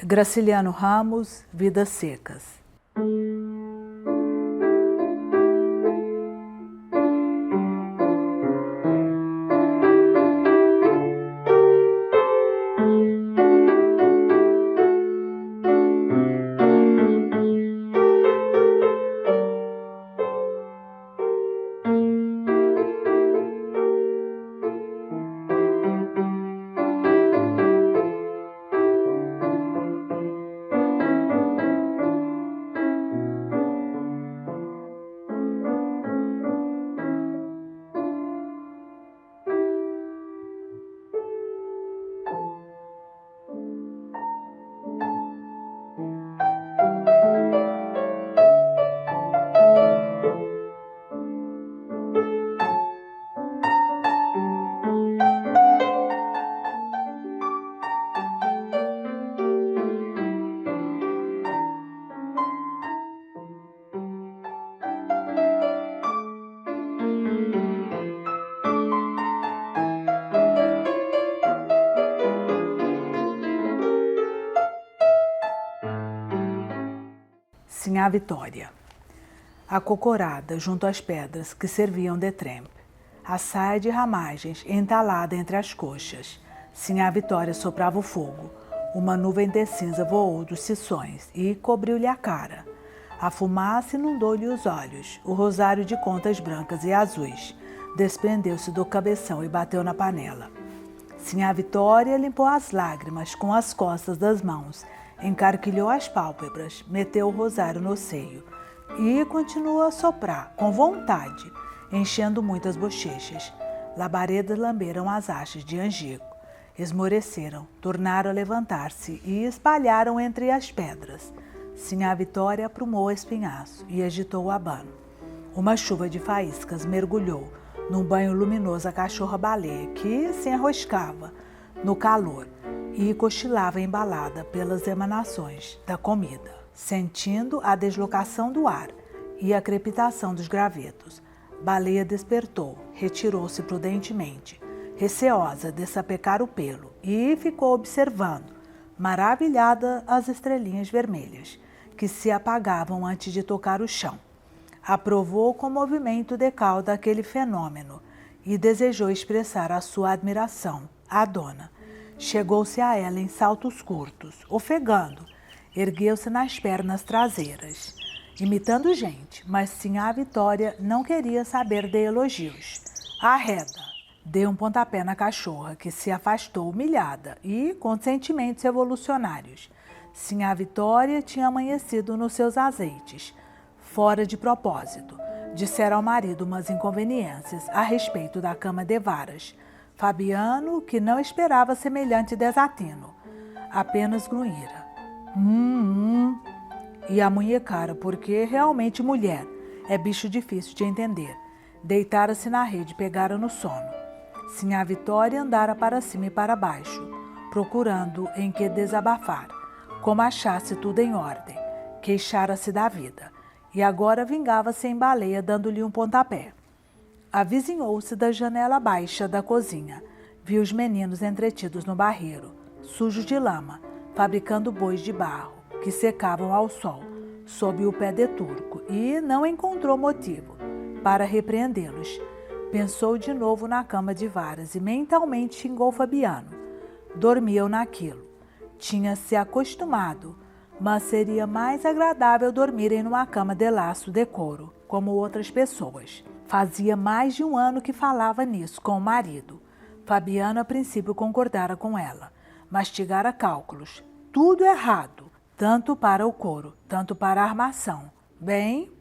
Graciliano Ramos, Vidas Secas. Sinhá Vitória. Acocorada junto às pedras que serviam de trempe, a saia de ramagens entalada entre as coxas, Sinhá Vitória soprava o fogo. Uma nuvem de cinza voou dos sições e cobriu-lhe a cara. A fumaça inundou-lhe os olhos. O rosário de contas brancas e azuis desprendeu-se do cabeção e bateu na panela. Sinhá Vitória limpou as lágrimas com as costas das mãos, encarquilhou as pálpebras, meteu o rosário no seio e continuou a soprar, com vontade, enchendo muitas bochechas. Labaredas lamberam as hastes de angico, esmoreceram, tornaram a levantar-se e espalharam entre as pedras. Sinhá Vitória aprumou o espinhaço e agitou o abano. Uma chuva de faíscas mergulhou num banho luminoso a cachorra-baleia que se enroscava no calor e cochilava embalada pelas emanações da comida, sentindo a deslocação do ar e a crepitação dos gravetos. Baleia despertou, retirou-se prudentemente, receosa de sapecar o pelo, e ficou observando, maravilhada, as estrelinhas vermelhas, que se apagavam antes de tocar o chão. Aprovou com movimento de cauda aquele fenômeno e desejou expressar a sua admiração à dona. Chegou-se a ela em saltos curtos, ofegando, ergueu-se nas pernas traseiras, imitando gente, mas Sinhá Vitória não queria saber de elogios. Arreda! Deu um pontapé na cachorra, que se afastou humilhada e com sentimentos revolucionários. Sinhá Vitória tinha amanhecido nos seus azeites, fora de propósito. Dissera ao marido umas inconveniências a respeito da cama de varas. Fabiano, que não esperava semelhante desatino, apenas grunhira. E amunhecara, porque realmente mulher é bicho difícil de entender. Deitara-se na rede e pegara no sono. Sinhá Vitória andara para cima e para baixo, procurando em que desabafar, como achasse tudo em ordem. Queixara-se da vida, e agora vingava-se em baleia, dando-lhe um pontapé. Avizinhou-se da janela baixa da cozinha. Viu os meninos entretidos no barreiro, sujos de lama, fabricando bois de barro, que secavam ao sol, sob o pé de turco, e não encontrou motivo para repreendê-los. Pensou de novo na cama de varas e mentalmente xingou Fabiano. Dormiam naquilo. Tinha-se acostumado, mas seria mais agradável dormirem numa cama de laço de couro, como outras pessoas. Fazia mais de um ano que falava nisso com o marido. Fabiano a princípio concordara com ela. Mastigara cálculos. Tudo errado, tanto para o couro, tanto para a armação. Bem,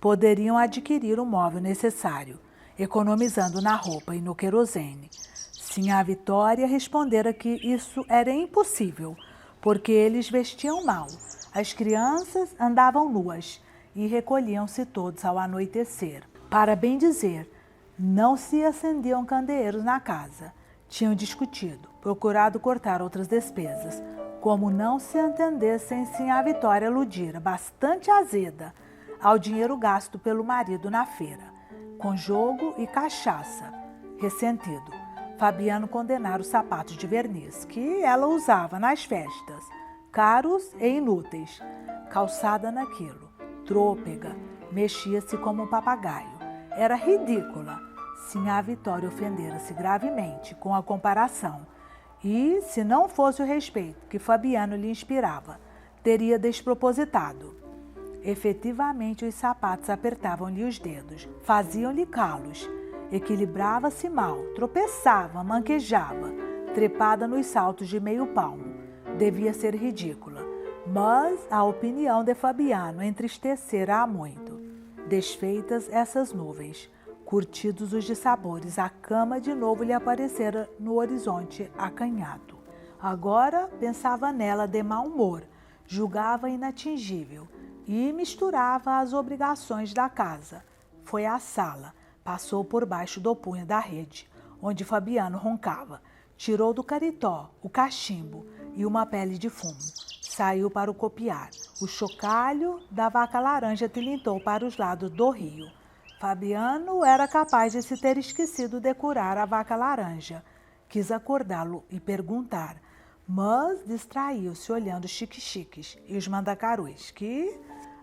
poderiam adquirir o móvel necessário, economizando na roupa e no querosene. Sinhá Vitória respondera que isso era impossível, porque eles vestiam mal. As crianças andavam nuas e recolhiam-se todos ao anoitecer. Para bem dizer, não se acendiam candeeiros na casa. Tinham discutido, procurado cortar outras despesas. Como não se entendessem, Sinhá Vitória aludira, bastante azeda, ao dinheiro gasto pelo marido na feira, com jogo e cachaça. Ressentido, Fabiano condenara os sapatos de verniz que ela usava nas festas, caros e inúteis. Calçada naquilo, trôpega, mexia-se como um papagaio. Era ridícula. Sinhá Vitória ofendera-se gravemente com a comparação e, se não fosse o respeito que Fabiano lhe inspirava, teria despropositado. Efetivamente, os sapatos apertavam-lhe os dedos, faziam-lhe calos. Equilibrava-se mal, tropeçava, manquejava, trepada nos saltos de meio palmo. Devia ser ridícula, mas a opinião de Fabiano entristecera-a muito. Desfeitas essas nuvens, curtidos os dissabores, a cama de novo lhe aparecera no horizonte acanhado. Agora pensava nela de mau humor, julgava inatingível e misturava as obrigações da casa. Foi à sala, passou por baixo do punho da rede, onde Fabiano roncava, tirou do caritó o cachimbo e uma pele de fumo. Saiu para o copiar. O chocalho da vaca laranja tilintou para os lados do rio. Fabiano era capaz de se ter esquecido de curar a vaca laranja. Quis acordá-lo e perguntar, mas distraiu-se olhando os xique-xiques e os mandacarus, que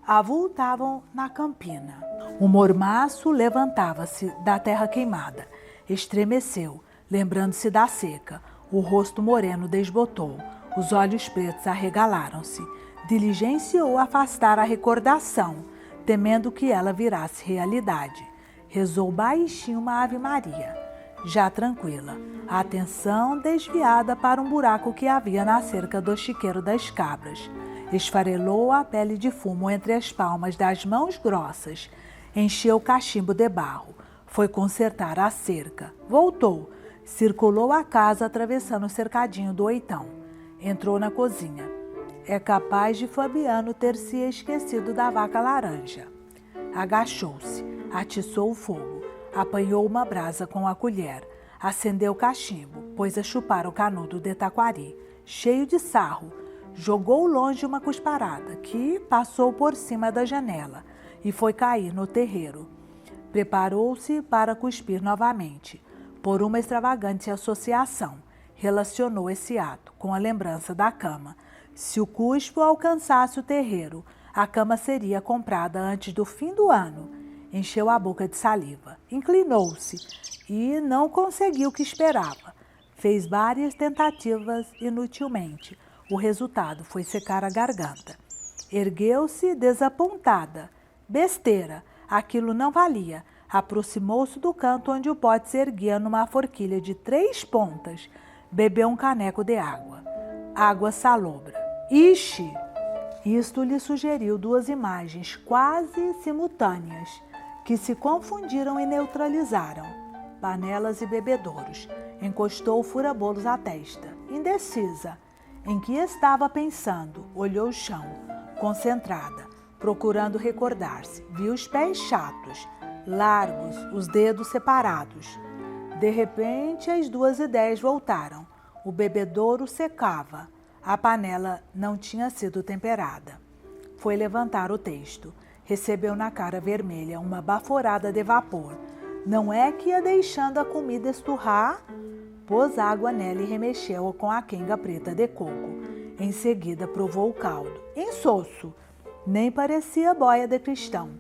avultavam na campina. O mormaço levantava-se da terra queimada. Estremeceu, lembrando-se da seca. O rosto moreno desbotou. Os olhos pretos arregalaram-se. Diligenciou afastar a recordação, temendo que ela virasse realidade. Rezou baixinho uma ave-maria. Já tranquila, a atenção desviada para um buraco que havia na cerca do chiqueiro das cabras. Esfarelou a pele de fumo entre as palmas das mãos grossas. Encheu o cachimbo de barro. Foi consertar a cerca. Voltou. Circulou a casa atravessando o cercadinho do oitão. Entrou na cozinha. É capaz de Fabiano ter se esquecido da vaca laranja. Agachou-se, atiçou o fogo, apanhou uma brasa com a colher, acendeu o cachimbo, pôs a chupar o canudo de taquari, cheio de sarro, jogou longe uma cusparada que passou por cima da janela e foi cair no terreiro. Preparou-se para cuspir novamente. Por uma extravagante associação, relacionou esse ato com a lembrança da cama. Se o cuspo alcançasse o terreiro, a cama seria comprada antes do fim do ano. Encheu a boca de saliva, inclinou-se e não conseguiu o que esperava. Fez várias tentativas inutilmente. O resultado foi secar a garganta. Ergueu-se desapontada. Besteira, aquilo não valia. Aproximou-se do canto onde o pote se erguia numa forquilha de 3 pontas. Bebeu um caneco de água. Água salobra. Ixi! Isto lhe sugeriu 2 imagens quase simultâneas, que se confundiram e neutralizaram. Panelas e bebedouros. Encostou o fura-bolos à testa, indecisa. Em que estava pensando, olhou o chão, concentrada, procurando recordar-se. Viu os pés chatos, largos, os dedos separados. De repente, as 2 ideias voltaram. O bebedouro secava. A panela não tinha sido temperada. Foi levantar o testo. Recebeu na cara vermelha uma baforada de vapor. Não é que ia deixando a comida esturrar? Pôs água nela e remexeu-a com a quenga preta de coco. Em seguida, provou o caldo. Insosso. Nem parecia boia de cristão.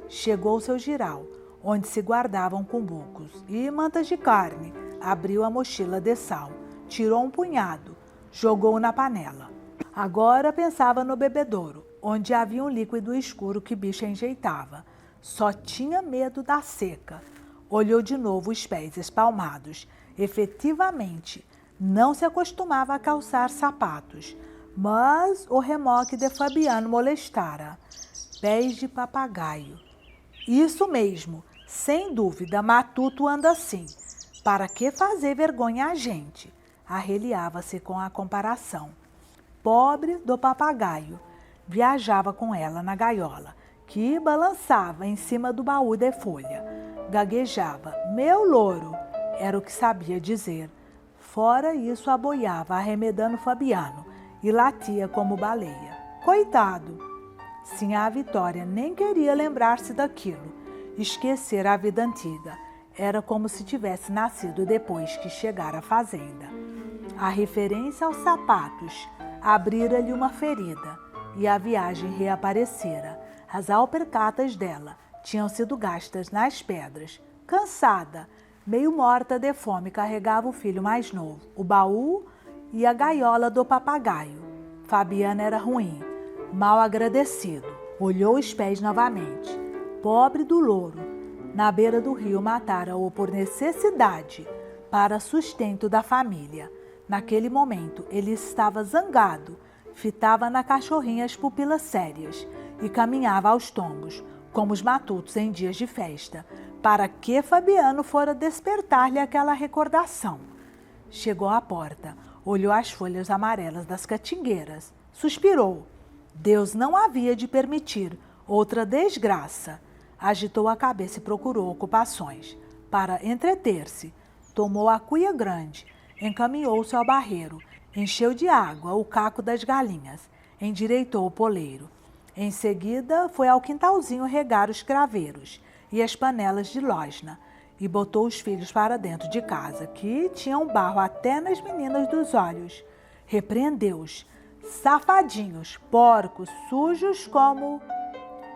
Chegou-se ao giral, onde se guardavam cumbucos e mantas de carne. Abriu a mochila de sal. Tirou um punhado. Jogou na panela. Agora pensava no bebedouro, onde havia um líquido escuro que bicha enjeitava. Só tinha medo da seca. Olhou de novo os pés espalmados. Efetivamente, não se acostumava a calçar sapatos, mas o remoque de Fabiano molestara. Pés de papagaio. Isso mesmo, sem dúvida, Matuto anda assim. Para que fazer vergonha a gente? Arreliava-se com a comparação. Pobre do papagaio. Viajava com ela na gaiola, que balançava em cima do baú de folha. Gaguejava. Meu louro, era o que sabia dizer. Fora isso, aboiava, arremedando Fabiano, e latia como baleia. Coitado! Sinhá Vitória nem queria lembrar-se daquilo. Esquecer a vida antiga. Era como se tivesse nascido depois que chegara à fazenda. A referência aos sapatos, abrira-lhe uma ferida e a viagem reaparecera. As alpercatas dela tinham sido gastas nas pedras. Cansada, meio morta de fome, carregava o filho mais novo, o baú e a gaiola do papagaio. Fabiano era ruim, mal agradecido. Olhou os pés novamente. Pobre do louro, na beira do rio matara-o por necessidade, para sustento da família. Naquele momento, ele estava zangado, fitava na cachorrinha as pupilas sérias e caminhava aos tombos, como os matutos em dias de festa, para que Fabiano fora despertar-lhe aquela recordação. Chegou à porta, olhou as folhas amarelas das catingueiras, suspirou. Deus não havia de permitir outra desgraça. Agitou a cabeça e procurou ocupações. Para entreter-se, tomou a cuia grande, encaminhou-se ao barreiro, encheu de água o caco das galinhas, endireitou o poleiro. Em seguida, foi ao quintalzinho regar os craveiros e as panelas de losna e botou os filhos para dentro de casa, que tinham barro até nas meninas dos olhos. Repreendeu-os. Safadinhos, porcos, sujos como...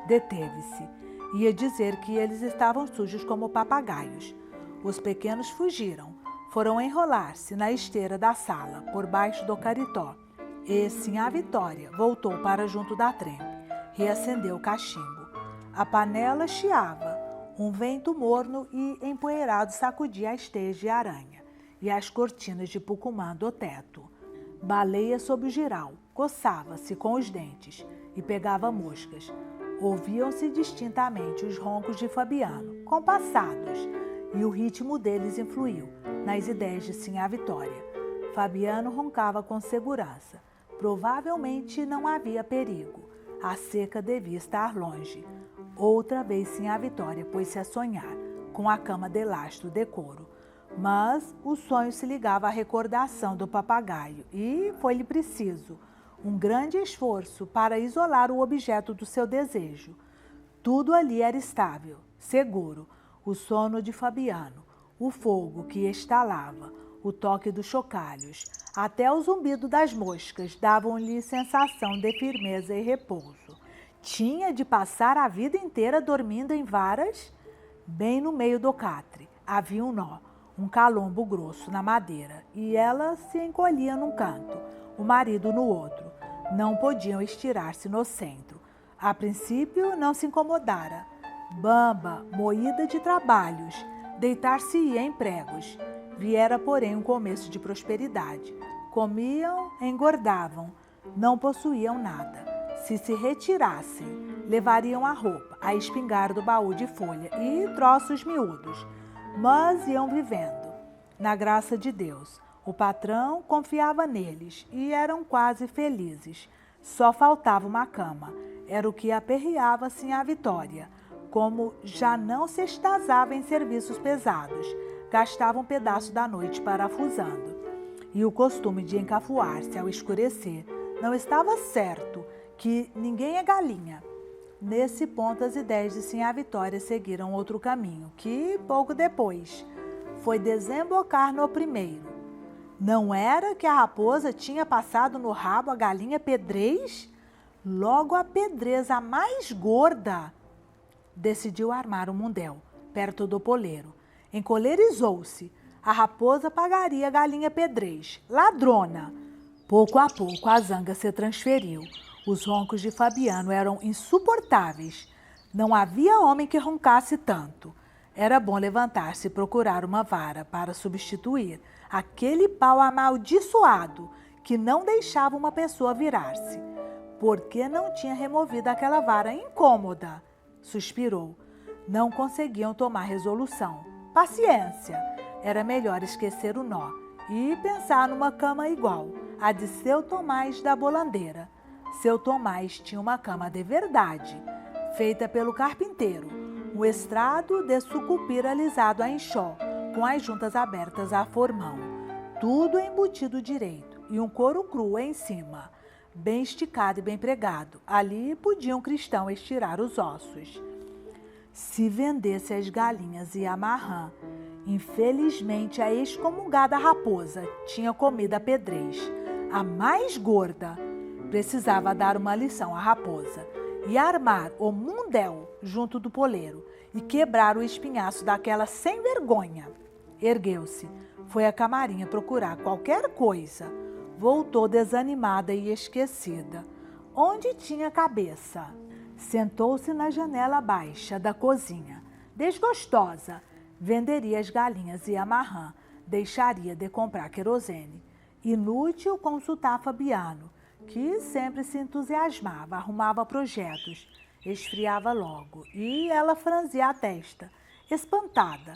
Deteve-se. Ia dizer que eles estavam sujos como papagaios. Os pequenos fugiram. Foram enrolar-se na esteira da sala, por baixo do caritó. E Sinhá Vitória voltou para junto da trempe. Reacendeu o cachimbo. A panela chiava. Um vento morno e empoeirado sacudia as teias de aranha e as cortinas de pucumã do teto. Baleia sob o giral, coçava-se com os dentes e pegava moscas. Ouviam-se distintamente os roncos de Fabiano, compassados, e o ritmo deles influiu nas ideias de Sinhá Vitória. Fabiano roncava com segurança. Provavelmente não havia perigo. A seca devia estar longe. Outra vez Sinhá Vitória pôs-se a sonhar, com a cama de lastro de couro. Mas o sonho se ligava à recordação do papagaio e foi-lhe preciso um grande esforço para isolar o objeto do seu desejo. Tudo ali era estável, seguro. O sono de Fabiano, o fogo que estalava, o toque dos chocalhos, até o zumbido das moscas davam-lhe sensação de firmeza e repouso. Tinha de passar a vida inteira dormindo em varas? Bem no meio do catre havia um nó, um calombo grosso na madeira, e ela se encolhia num canto, o marido no outro. Não podiam estirar-se no centro. A princípio não se incomodara. Bamba, moída de trabalhos, deitar-se-ia em pregos. Viera, porém, um começo de prosperidade. Comiam, engordavam, não possuíam nada. Se retirassem, levariam a roupa, a espingarda do baú de folha e troços miúdos. Mas iam vivendo, na graça de Deus. O patrão confiava neles e eram quase felizes. Só faltava uma cama. Era o que aperreava Sinhá Vitória. Como já não se estazava em serviços pesados, gastava um pedaço da noite parafusando. E o costume de encafuar-se ao escurecer não estava certo, que ninguém é galinha. Nesse ponto, as ideias de Sinhá Vitória seguiram outro caminho, que, pouco depois, foi desembocar no primeiro. Não era que a raposa tinha passado no rabo a galinha pedrez? Logo a pedreza mais gorda. Decidiu armar um mundel, perto do poleiro. Encolerizou-se. A raposa pagaria a galinha pedrez. Ladrona! Pouco a pouco a zanga se transferiu. Os roncos de Fabiano eram insuportáveis. Não havia homem que roncasse tanto. Era bom levantar-se e procurar uma vara para substituir aquele pau amaldiçoado que não deixava uma pessoa virar-se. Por que não tinha removido aquela vara incômoda? Suspirou. Não conseguiam tomar resolução. Paciência. Era melhor esquecer o nó e pensar numa cama igual, a de seu Tomás da Bolandeira. Seu Tomás tinha uma cama de verdade, feita pelo carpinteiro, um estrado de sucupira alisado a enxó, com as juntas abertas a formão, tudo embutido direito e um couro cru em cima, bem esticado e bem pregado. Ali podia um cristão estirar os ossos. Se vendesse as galinhas e a marrã, infelizmente a excomungada raposa tinha comido a pedrez. a mais gorda. Precisava dar uma lição à raposa e armar o mundel junto do poleiro e quebrar o espinhaço daquela sem vergonha. Ergueu-se, foi à camarinha procurar qualquer coisa. Voltou desanimada e esquecida. Onde tinha a cabeça? Sentou-se na janela baixa da cozinha. Desgostosa, venderia as galinhas e a marrã, deixaria de comprar querosene. Inútil consultar Fabiano, que sempre se entusiasmava, arrumava projetos, esfriava logo, e ela franzia a testa, espantada,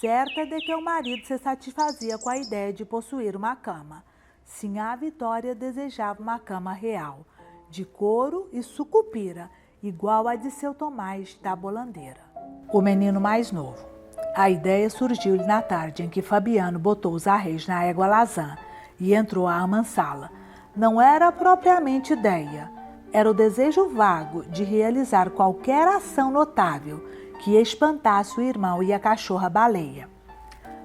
certa de que o marido se satisfazia com a ideia de possuir uma cama. Sinhá Vitória desejava uma cama real, de couro e sucupira, igual a de seu Tomás da bolandeira. O menino mais novo. A ideia surgiu-lhe na tarde em que Fabiano botou os arreios na égua Lazã e entrou a amansá-la. Não era propriamente ideia, era o desejo vago de realizar qualquer ação notável que espantasse o irmão e a cachorra baleia.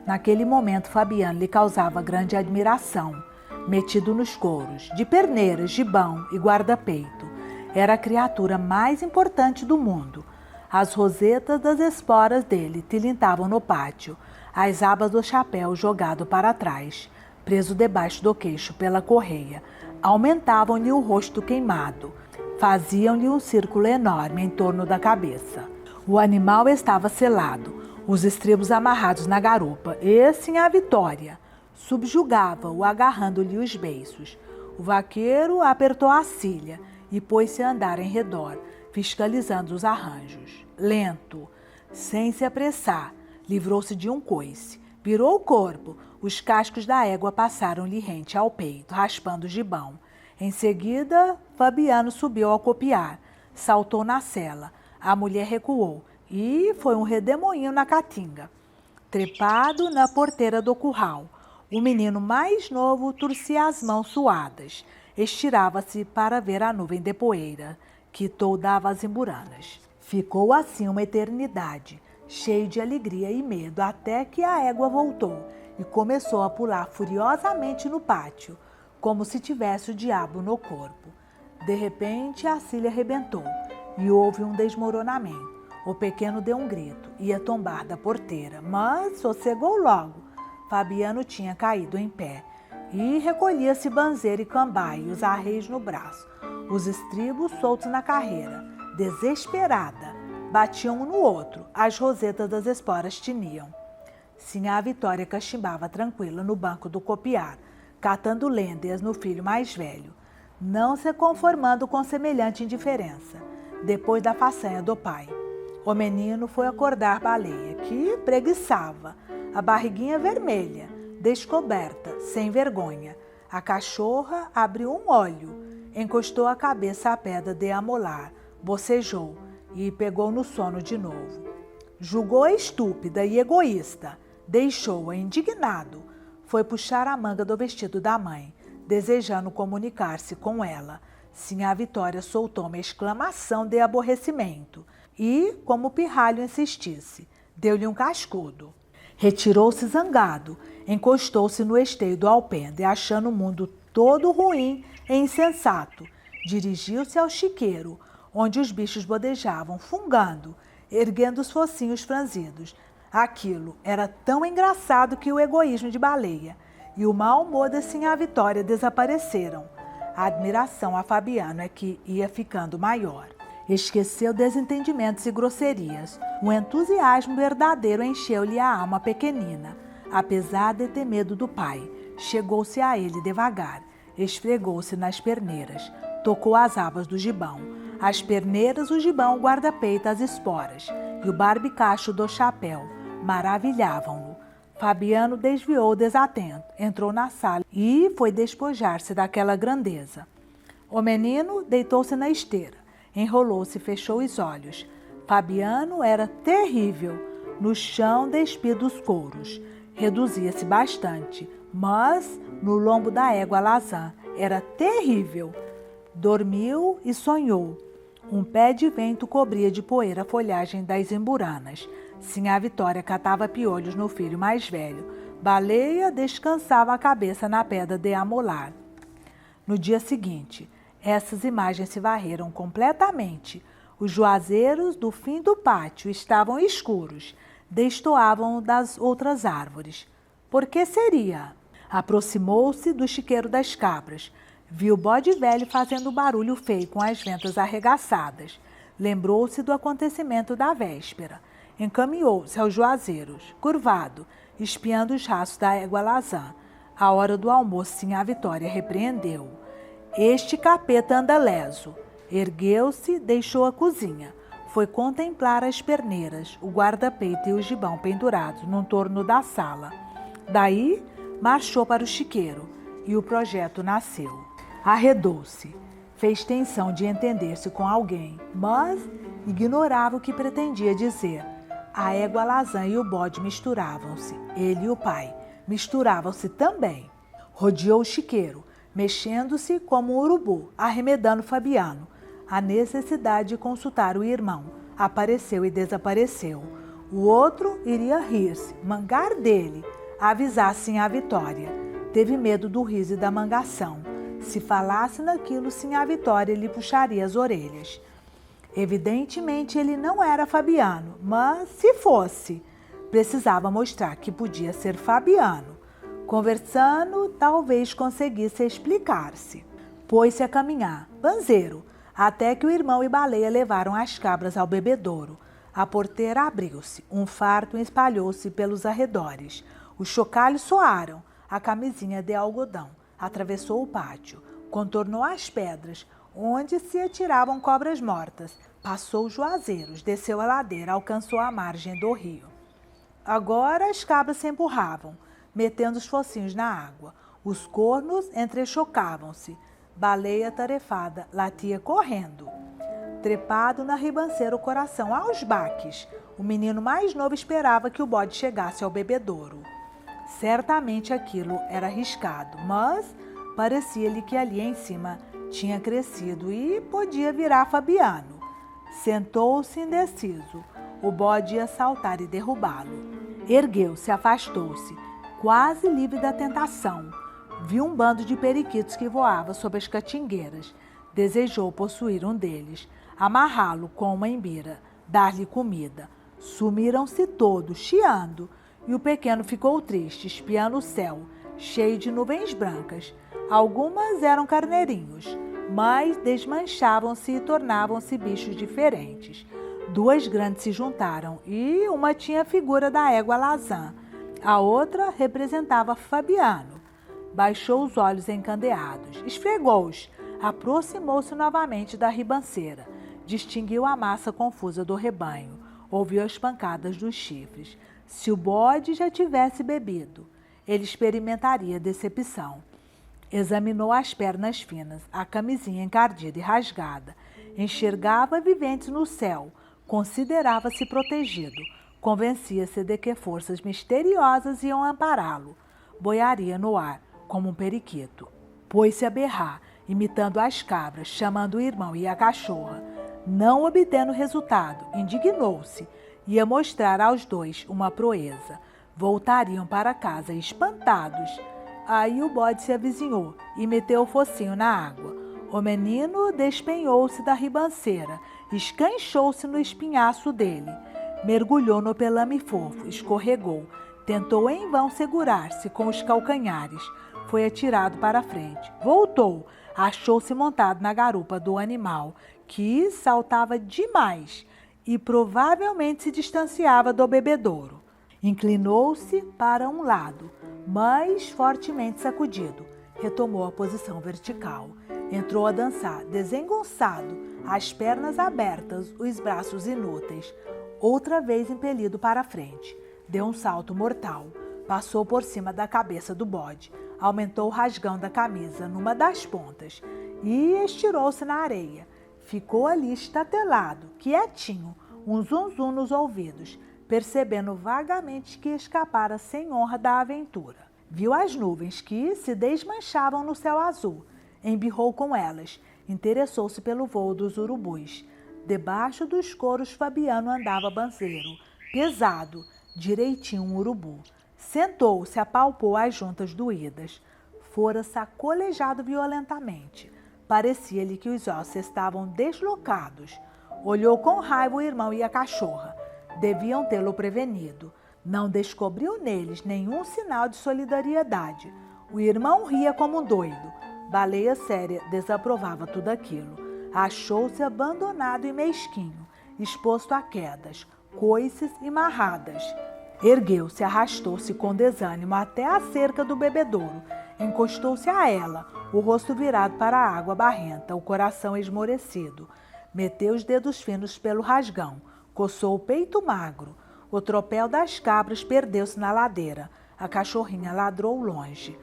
Naquele momento, Fabiano lhe causava grande admiração, metido nos couros, de perneiras, gibão e guarda-peito. Era a criatura mais importante do mundo. As rosetas das esporas dele tilintavam no pátio, as abas do chapéu jogado para trás, preso debaixo do queixo pela correia, aumentavam-lhe o rosto queimado, faziam-lhe um círculo enorme em torno da cabeça. O animal estava selado, os estribos amarrados na garupa, e Sinhá Vitória subjugava-o, agarrando-lhe os beiços. O vaqueiro apertou a cilha e pôs-se a andar em redor, fiscalizando os arranjos. Lento, sem se apressar, livrou-se de um coice, virou o corpo, os cascos da égua passaram-lhe rente ao peito, raspando o gibão. Em seguida, Fabiano subiu ao copiar, saltou na sela, a mulher recuou e foi um redemoinho na caatinga. Trepado na porteira do curral, o menino mais novo torcia as mãos suadas, estirava-se para ver a nuvem de poeira que toldava as imburanas. Ficou assim uma eternidade, cheio de alegria e medo, até que a égua voltou e começou a pular furiosamente no pátio, como se tivesse o diabo no corpo. De repente, a cilha arrebentou e houve um desmoronamento. O pequeno deu um grito, ia tombar da porteira, mas sossegou logo. Fabiano tinha caído em pé e recolhia-se banzeira e cambaia, os arreios no braço, os estribos soltos na carreira. Desesperada, batiam um no outro, as rosetas das esporas tiniam. Sinhá Vitória cachimbava tranquila no banco do copiar, catando lêndeas no filho mais velho, não se conformando com semelhante indiferença, depois da façanha do pai. O menino foi acordar Baleia, que preguiçava, a barriguinha vermelha, descoberta, sem vergonha. A cachorra abriu um olho, encostou a cabeça à pedra de amolar, bocejou e pegou no sono de novo. Julgou-a estúpida e egoísta, deixou-a indignado. Foi puxar a manga do vestido da mãe, desejando comunicar-se com ela. Sinhá Vitória soltou uma exclamação de aborrecimento e, como o pirralho insistisse, deu-lhe um cascudo. Retirou-se zangado, encostou-se no esteio do alpendre, achando o mundo todo ruim e insensato. Dirigiu-se ao chiqueiro, onde os bichos bodejavam, fungando, erguendo os focinhos franzidos. Aquilo era tão engraçado que o egoísmo de Baleia e o mau humor da Sinhá Vitória desapareceram. A admiração a Fabiano é que ia ficando maior. Esqueceu desentendimentos e grosserias. Um entusiasmo verdadeiro encheu-lhe a alma pequenina. Apesar de ter medo do pai, chegou-se a ele devagar, esfregou-se nas perneiras, tocou as abas do gibão. As perneiras, o gibão, o guarda-peito, as esporas e o barbicacho do chapéu maravilhavam-no. Fabiano desviou desatento, entrou na sala e foi despojar-se daquela grandeza. O menino deitou-se na esteira, enrolou-se e fechou os olhos. Fabiano era terrível, no chão despido os couros. Reduzia-se bastante, mas no lombo da égua Lazã era terrível. Dormiu e sonhou. Um pé de vento cobria de poeira a folhagem das imburanas. Sinhá Vitória catava piolhos no filho mais velho. Baleia descansava a cabeça na pedra de amolar. No dia seguinte, essas imagens se varreram completamente. Os juazeiros do fim do pátio estavam escuros, destoavam das outras árvores. Por que seria? Aproximou-se do chiqueiro das cabras. Viu o bode velho fazendo barulho feio com as ventas arregaçadas. Lembrou-se do acontecimento da véspera. Encaminhou-se aos juazeiros, curvado, espiando os rastros da égua Lazã. À hora do almoço, Sinhá Vitória repreendeu. Este capeta anda leso. Ergueu-se, deixou a cozinha. Foi contemplar as perneiras, o guarda-peito e o gibão pendurados num torno da sala. Daí, marchou para o chiqueiro e o projeto nasceu. Arredou-se. Fez tensão de entender-se com alguém, mas ignorava o que pretendia dizer. A égua Lazã e o bode misturavam-se. Ele e o pai misturavam-se também. Rodeou o chiqueiro, mexendo-se como um urubu, arremedando Fabiano. A necessidade de consultar o irmão apareceu e desapareceu. O outro iria rir-se, mangar dele, avisar Sinhá Vitória. Teve medo do riso e da mangação. Se falasse naquilo, Sinhá Vitória lhe puxaria as orelhas. Evidentemente, ele não era Fabiano, mas se fosse, precisava mostrar que podia ser Fabiano. Conversando, talvez conseguisse explicar-se. Pôs-se a caminhar, banzeiro, até que o irmão e Baleia levaram as cabras ao bebedouro. A porteira abriu-se, um farto espalhou-se pelos arredores. Os chocalhos soaram, a camisinha de algodão atravessou o pátio, contornou as pedras, onde se atiravam cobras mortas, passou os juazeiros, desceu a ladeira, alcançou a margem do rio. Agora as cabras se empurravam, metendo os focinhos na água. Os cornos entrechocavam-se. Baleia tarefada latia correndo. Trepado na ribanceira, o coração aos baques. O menino mais novo esperava que o bode chegasse ao bebedouro. Certamente aquilo era arriscado, mas parecia-lhe que ali em cima tinha crescido e podia virar Fabiano. Sentou-se indeciso. O bode ia saltar e derrubá-lo. Ergueu-se, afastou-se, quase livre da tentação. Viu um bando de periquitos que voava sob as catingueiras. Desejou possuir um deles, amarrá-lo com uma embira, dar-lhe comida. Sumiram-se todos, chiando, e o pequeno ficou triste, espiando o céu, cheio de nuvens brancas. Algumas eram carneirinhos, mas desmanchavam-se e tornavam-se bichos diferentes. Duas grandes se juntaram e uma tinha a figura da égua Lazã. A outra representava Fabiano. Baixou os olhos encandeados, esfregou-os, aproximou-se novamente da ribanceira. Distinguiu a massa confusa do rebanho, ouviu as pancadas dos chifres. Se o bode já tivesse bebido, ele experimentaria decepção. Examinou as pernas finas, a camisinha encardida e rasgada. Enxergava viventes no céu, considerava-se protegido. Convencia-se de que forças misteriosas iam ampará-lo. Boiaria no ar, como um periquito. Pôs-se a berrar, imitando as cabras, chamando o irmão e a cachorra. Não obtendo resultado, indignou-se. Ia mostrar aos dois uma proeza. Voltariam para casa espantados. Aí o bode se avizinhou e meteu o focinho na água. O menino despenhou-se da ribanceira, escanchou-se no espinhaço dele. Mergulhou no pelame fofo, escorregou. Tentou em vão segurar-se com os calcanhares. Foi atirado para a frente. Voltou. Achou-se montado na garupa do animal, que saltava demais e provavelmente se distanciava do bebedouro. Inclinou-se para um lado, mas fortemente sacudido. Retomou a posição vertical. Entrou a dançar, desengonçado, as pernas abertas, os braços inúteis. Outra vez impelido para a frente. Deu um salto mortal. Passou por cima da cabeça do bode. Aumentou o rasgão da camisa numa das pontas e estirou-se na areia. Ficou ali estatelado, quietinho, um zunzum nos ouvidos, percebendo vagamente que escapara sem honra da aventura. Viu as nuvens que se desmanchavam no céu azul. Embirrou com elas, interessou-se pelo voo dos urubus. Debaixo dos coros, Fabiano andava banzeiro, pesado, direitinho um urubu. Sentou-se, apalpou as juntas doídas. fora sacolejado violentamente. Parecia-lhe que os ossos estavam deslocados. Olhou com raiva o irmão e a cachorra. Deviam tê-lo prevenido. Não descobriu neles nenhum sinal de solidariedade. O irmão ria como um doido. Baleia Séria desaprovava tudo aquilo. Achou-se abandonado e mesquinho, exposto a quedas, coices e marradas. Ergueu-se, arrastou-se com desânimo até a cerca do bebedouro. Encostou-se a ela, o rosto virado para a água barrenta, o coração esmorecido. Meteu os dedos finos pelo rasgão, coçou o peito magro. O tropel das cabras perdeu-se na ladeira. A cachorrinha ladrou longe.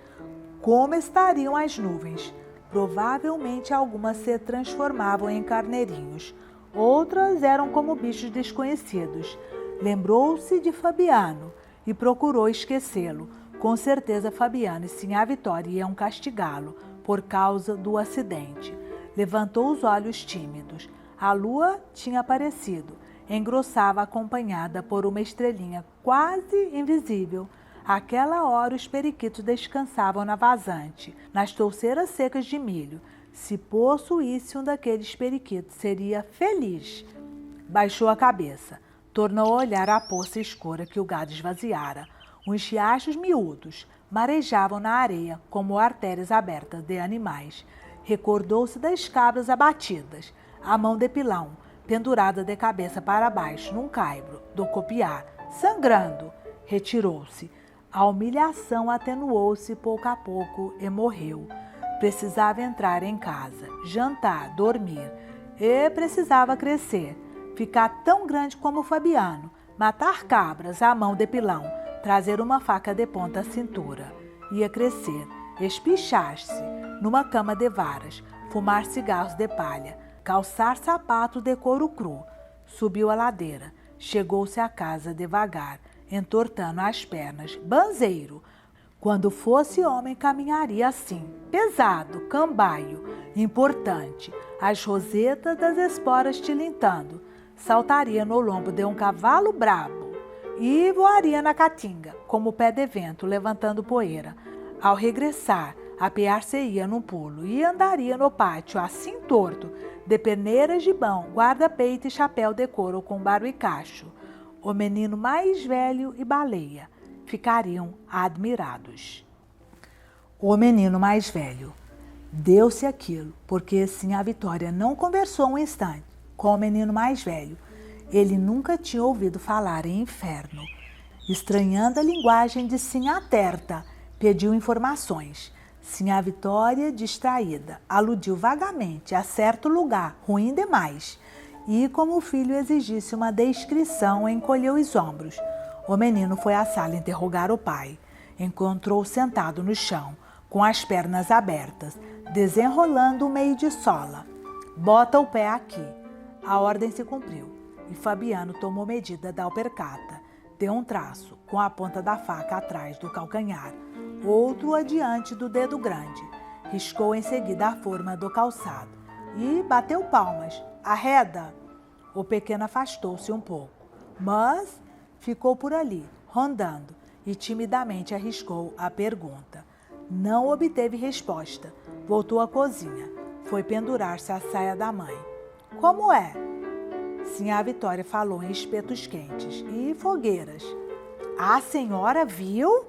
Como estariam as nuvens? Provavelmente algumas se transformavam em carneirinhos. Outras eram como bichos desconhecidos. Lembrou-se de Fabiano e procurou esquecê-lo. Com certeza Fabiano e Sinhá Vitória iam castigá-lo por causa do acidente. Levantou os olhos tímidos. A lua tinha aparecido. Engrossava acompanhada por uma estrelinha quase invisível. Àquela hora os periquitos descansavam na vazante, nas touceiras secas de milho. Se possuísse um daqueles periquitos, seria feliz. Baixou a cabeça. Tornou a olhar a poça escura que o gado esvaziara. Uns riachos miúdos marejavam na areia como artérias abertas de animais. Recordou-se das cabras abatidas, a mão de pilão, pendurada de cabeça para baixo num caibro do copiar, sangrando. Retirou-se. A humilhação atenuou-se pouco a pouco e morreu. Precisava entrar em casa, jantar, dormir. E precisava crescer, ficar tão grande como Fabiano, matar cabras à mão de pilão, trazer uma faca de ponta à cintura. Ia crescer, espichar-se numa cama de varas, fumar cigarros de palha, calçar sapato de couro cru. Subiu a ladeira, chegou-se à casa devagar, entortando as pernas, banzeiro. Quando fosse homem, caminharia assim, pesado, cambaio, importante, as rosetas das esporas tilintando. Saltaria no lombo de um cavalo brabo e voaria na caatinga, como pé de vento, levantando poeira. Ao regressar, apear-se-ia num pulo e andaria no pátio, assim torto, de peneiras de bão, guarda-peito e chapéu de couro com barbicachos. O menino mais velho e Baleia ficariam admirados. O menino mais velho. Deu-se aquilo, porque Sinhá Vitória não conversou um instante com o menino mais velho. Ele nunca tinha ouvido falar em inferno. Estranhando a linguagem de Sinhá Terta, pediu informações. Sinhá Vitória, distraída, aludiu vagamente a certo lugar, ruim demais. E, como o filho exigisse uma descrição, encolheu os ombros. O menino foi à sala interrogar o pai. Encontrou-o sentado no chão, com as pernas abertas, desenrolando o meio de sola. Bota o pé aqui. A ordem se cumpriu, e Fabiano tomou medida da alpercata. Deu um traço, com a ponta da faca atrás do calcanhar, outro adiante do dedo grande. Riscou em seguida a forma do calçado e bateu palmas. Arreda! O pequeno afastou-se um pouco, mas ficou por ali, rondando, e timidamente arriscou a pergunta. Não obteve resposta. Voltou à cozinha. Foi pendurar-se à saia da mãe. Como é? Sinhá Vitória falou em espetos quentes e fogueiras. A senhora viu?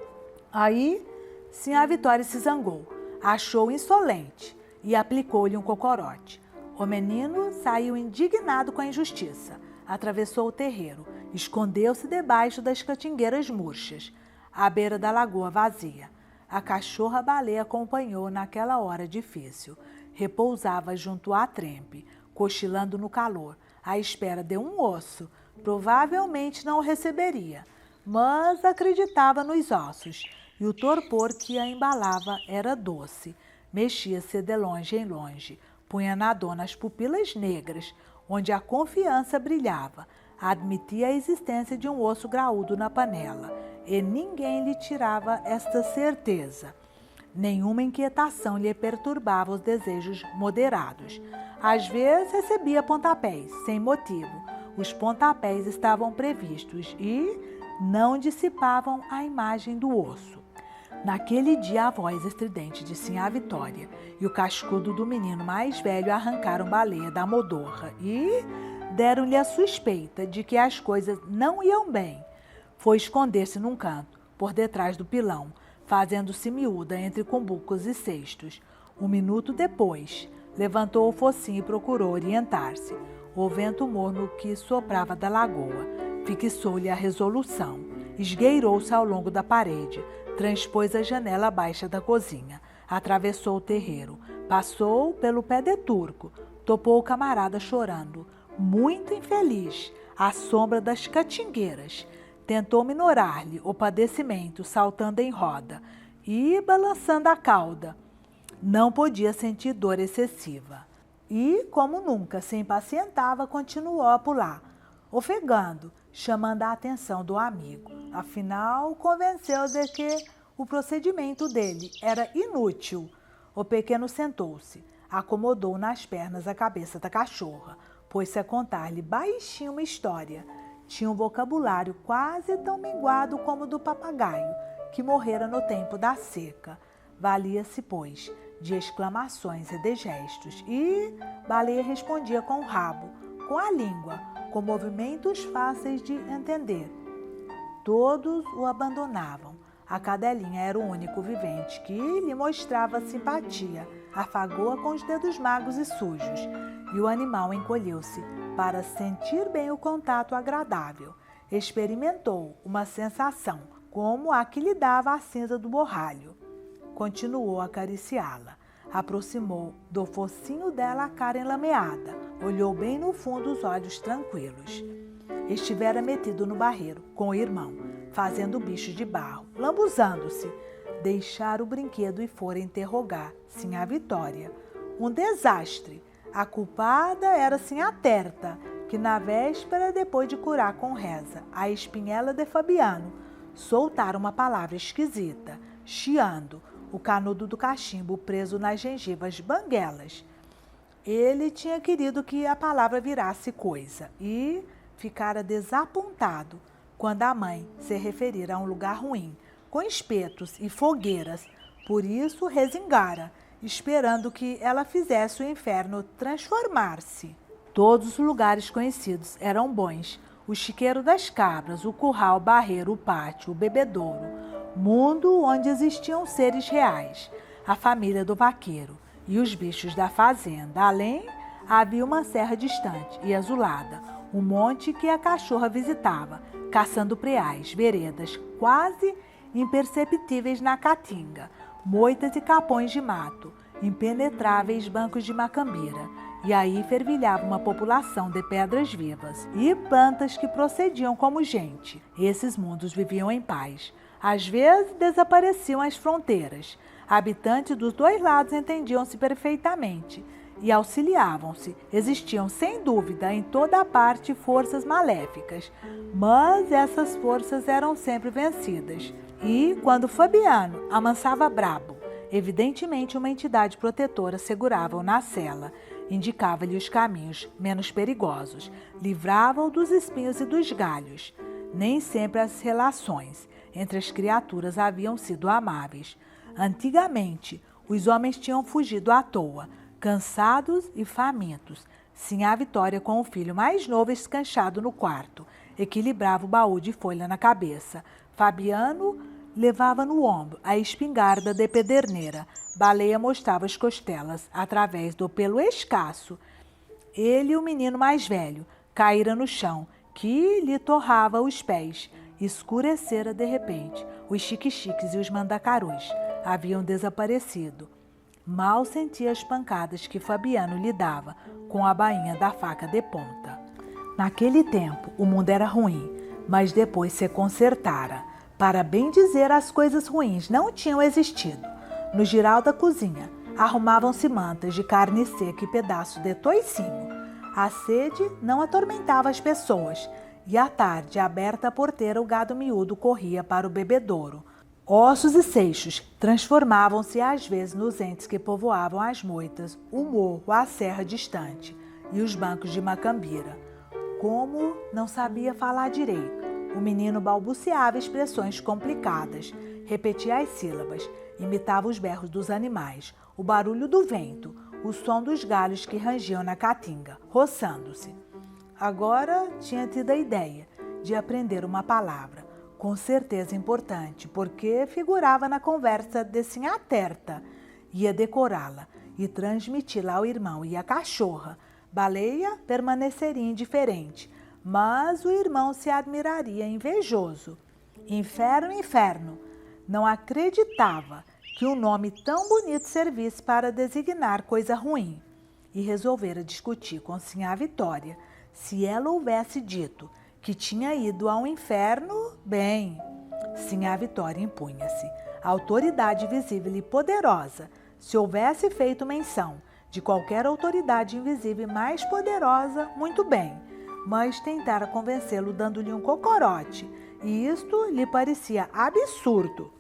Aí, Sinhá Vitória se zangou, achou insolente e aplicou-lhe um cocorote. O menino saiu indignado com a injustiça, atravessou o terreiro, escondeu-se debaixo das catingueiras murchas, à beira da lagoa vazia. A cachorra-baleia acompanhou naquela hora difícil. Repousava junto à trempe, cochilando no calor, à espera de um osso. Provavelmente não o receberia, mas acreditava nos ossos, e o torpor que a embalava era doce. Mexia-se de longe em longe, punha na dona as pupilas negras, onde a confiança brilhava. Admitia a existência de um osso graúdo na panela, e ninguém lhe tirava esta certeza. Nenhuma inquietação lhe perturbava os desejos moderados. Às vezes recebia pontapés, sem motivo. Os pontapés estavam previstos e não dissipavam a imagem do osso. Naquele dia, a voz estridente de Sinhá Vitória e o cascudo do menino mais velho arrancaram Baleia da modorra e deram-lhe a suspeita de que as coisas não iam bem. Foi esconder-se num canto, por detrás do pilão, fazendo-se miúda entre cumbucos e cestos. Um minuto depois, levantou o focinho e procurou orientar-se. O vento morno que soprava da lagoa fixou-lhe a resolução. Esgueirou-se ao longo da parede, transpôs a janela baixa da cozinha, atravessou o terreiro, passou pelo pé de turco, topou o camarada chorando, muito infeliz, à sombra das catingueiras. Tentou minorar-lhe o padecimento, saltando em roda e balançando a cauda. Não podia sentir dor excessiva. E, como nunca se impacientava, continuou a pular, ofegando, chamando a atenção do amigo. Afinal, convenceu de que o procedimento dele era inútil. O pequeno sentou-se, acomodou nas pernas a cabeça da cachorra, pôs-se a contar-lhe baixinho uma história. Tinha um vocabulário quase tão minguado como o do papagaio, que morrera no tempo da seca. Valia-se, pois, de exclamações e de gestos, e Baleia respondia com o rabo, com a língua, com movimentos fáceis de entender. Todos o abandonavam. A cadelinha era o único vivente que lhe mostrava simpatia, afagou-a com os dedos magros e sujos, e o animal encolheu-se para sentir bem o contato agradável. Experimentou uma sensação, como a que lhe dava a cinza do borralho. Continuou a acariciá-la. Aproximou do focinho dela a cara enlameada. Olhou bem no fundo os olhos tranquilos. Estivera metido no barreiro com o irmão, fazendo bicho de barro, lambuzando-se. Deixara o brinquedo e fora interrogar Sinhá Vitória. Um desastre. A culpada era Sinhá Terta, que na véspera, depois de curar com reza a espinhela de Fabiano, soltara uma palavra esquisita, chiando, o canudo do cachimbo preso nas gengivas banguelas. Ele tinha querido que a palavra virasse coisa e ficara desapontado quando a mãe se referira a um lugar ruim, com espetos e fogueiras. Por isso resingara, esperando que ela fizesse o inferno transformar-se. Todos os lugares conhecidos eram bons. O chiqueiro das cabras, o curral, o barreiro, o pátio, o bebedouro, mundo onde existiam seres reais, a família do vaqueiro e os bichos da fazenda. Além, havia uma serra distante e azulada, um monte que a cachorra visitava, caçando preais, veredas quase imperceptíveis na caatinga, moitas e capões de mato, impenetráveis bancos de macambira. E aí fervilhava uma população de pedras vivas e plantas que procediam como gente. Esses mundos viviam em paz. Às vezes desapareciam as fronteiras. Habitantes dos dois lados entendiam-se perfeitamente e auxiliavam-se. Existiam, sem dúvida, em toda a parte forças maléficas, mas essas forças eram sempre vencidas. E, quando Fabiano amansava brabo, evidentemente uma entidade protetora segurava-o na cela, indicava-lhe os caminhos menos perigosos, livrava-o dos espinhos e dos galhos. Nem sempre as relações entre as criaturas haviam sido amáveis. Antigamente, os homens tinham fugido à toa, cansados e famintos. Sinhá Vitória, com o filho mais novo escanchado no quarto, equilibrava o baú de folha na cabeça. Fabiano levava no ombro a espingarda de pederneira. Baleia mostrava as costelas através do pelo escasso. Ele e o menino mais velho caíra no chão, que lhe torrava os pés. Escurecera de repente. Os chique-chiques e os mandacarus haviam desaparecido. Mal sentia as pancadas que Fabiano lhe dava com a bainha da faca de ponta. Naquele tempo, o mundo era ruim, mas depois se consertara. Para bem dizer, as coisas ruins não tinham existido. No giral da cozinha, arrumavam-se mantas de carne seca e pedaços de toicinho. A sede não atormentava as pessoas, e à tarde, aberta a porteira, o gado miúdo corria para o bebedouro. Ossos e seixos transformavam-se às vezes nos entes que povoavam as moitas, o morro, a serra distante e os bancos de macambira. Como não sabia falar direito, o menino balbuciava expressões complicadas, Repetia as sílabas, imitava os berros dos animais, o barulho do vento, o som dos galhos que rangiam na caatinga, roçando-se. Agora tinha tido a ideia de aprender uma palavra, com certeza importante, porque figurava na conversa de Sinhá Terta. Ia decorá-la e transmiti-la ao irmão e à cachorra. Baleia permaneceria indiferente, mas o irmão se admiraria invejoso. Inferno, inferno! Não acreditava que um nome tão bonito servisse para designar coisa ruim. E resolvera discutir com Sinhá Vitória. Se ela houvesse dito que tinha ido ao inferno, bem. Sinhá Vitória impunha-se, autoridade visível e poderosa. Se houvesse feito menção de qualquer autoridade invisível mais poderosa, muito bem, mas tentara convencê-lo dando-lhe um cocorote, e isto lhe parecia absurdo.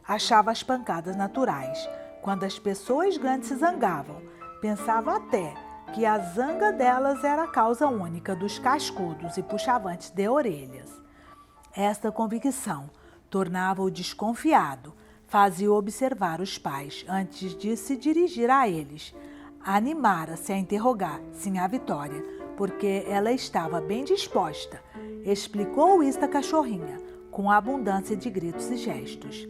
Achava as pancadas naturais. Quando as pessoas grandes se zangavam, pensava até que a zanga delas era a causa única dos cascudos e puxavantes de orelhas. Esta convicção tornava-o desconfiado, fazia-o observar os pais antes de se dirigir a eles. Animara-se a interrogar Sinhá Vitória, porque ela estava bem disposta. Explicou isto à cachorrinha, com abundância de gritos e gestos.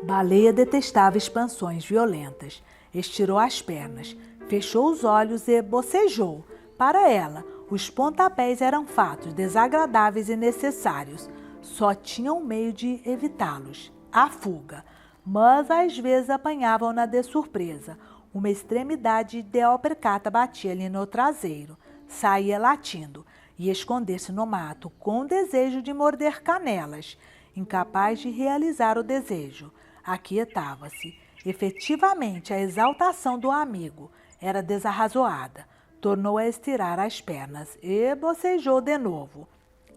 Baleia detestava expansões violentas. Estirou as pernas, fechou os olhos e bocejou. Para ela, os pontapés eram fatos desagradáveis e necessários. Só tinha um meio de evitá-los, a fuga. Mas às vezes apanhavam-na de surpresa. Uma extremidade de alpercata batia-lhe no traseiro. Saía latindo e esconder-se no mato com desejo de morder canelas. Incapaz de realizar o desejo, aquietava-se. Efetivamente, a exaltação do amigo era desarrazoada. Tornou a estirar as pernas e bocejou de novo.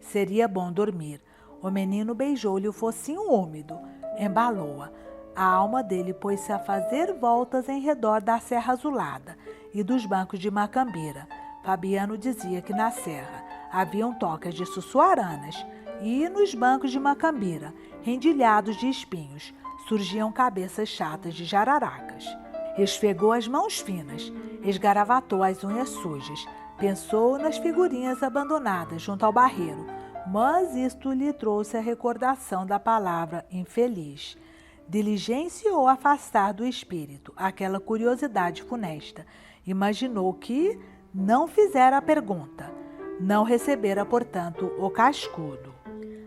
Seria bom dormir. O menino beijou-lhe o focinho úmido. Embalou-a. A alma dele pôs-se a fazer voltas em redor da Serra Azulada e dos bancos de Macambira. Fabiano dizia que na serra haviam tocas de sussuaranas e nos bancos de Macambira, rendilhados de espinhos, surgiam cabeças chatas de jararacas. Esfregou as mãos finas, esgaravatou as unhas sujas, pensou nas figurinhas abandonadas junto ao barreiro, mas isto lhe trouxe a recordação da palavra infeliz. Diligenciou afastar do espírito aquela curiosidade funesta. Imaginou que não fizera a pergunta. Não recebera, portanto, o cascudo.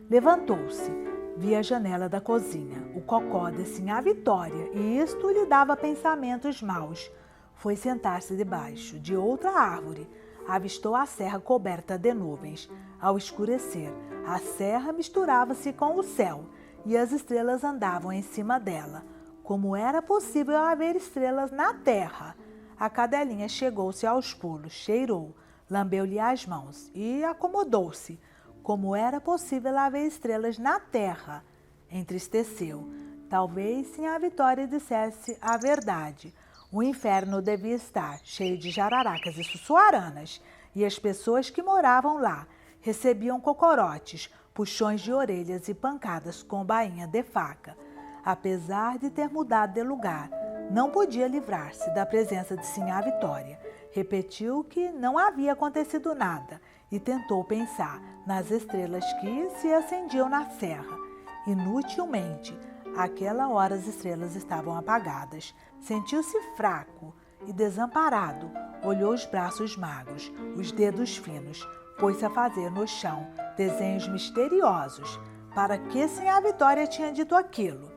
Levantou-se, via a janela da cozinha, o cocó de Sinhá Vitória, e isto lhe dava pensamentos maus. Foi sentar-se debaixo de outra árvore. Avistou a serra coberta de nuvens. Ao escurecer, a serra misturava-se com o céu e as estrelas andavam em cima dela. Como era possível haver estrelas na terra? A cadelinha chegou-se aos pulos, cheirou, lambeu-lhe as mãos e acomodou-se. Como era possível haver estrelas na terra? Entristeceu. Talvez Sinhá Vitória dissesse a verdade. O inferno devia estar cheio de jararacas e sussuaranas, e as pessoas que moravam lá recebiam cocorotes, puxões de orelhas e pancadas com bainha de faca. Apesar de ter mudado de lugar, não podia livrar-se da presença de Sinhá Vitória. Repetiu que não havia acontecido nada e tentou pensar nas estrelas que se acendiam na serra. Inutilmente, àquela hora as estrelas estavam apagadas. Sentiu-se fraco e desamparado. Olhou os braços magros, os dedos finos. Pôs-se a fazer no chão desenhos misteriosos. Para que Sinhá Vitória tinha dito aquilo?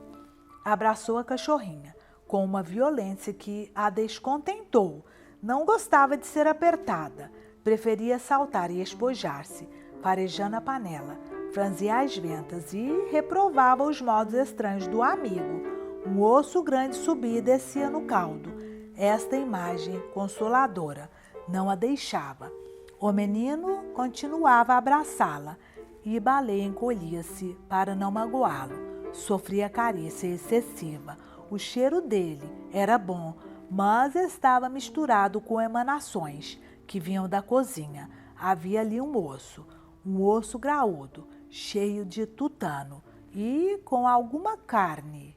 Abraçou a cachorrinha com uma violência que a descontentou. Não gostava de ser apertada. Preferia saltar e espojar-se, farejando a panela. Franzia as ventas e reprovava os modos estranhos do amigo. Um osso grande subia e descia no caldo. Esta imagem consoladora não a deixava. O menino continuava a abraçá-la e Baleia encolhia-se para não magoá-lo. Sofria carícia excessiva. O cheiro dele era bom, mas estava misturado com emanações que vinham da cozinha. Havia ali um osso graúdo, cheio de tutano, e com alguma carne.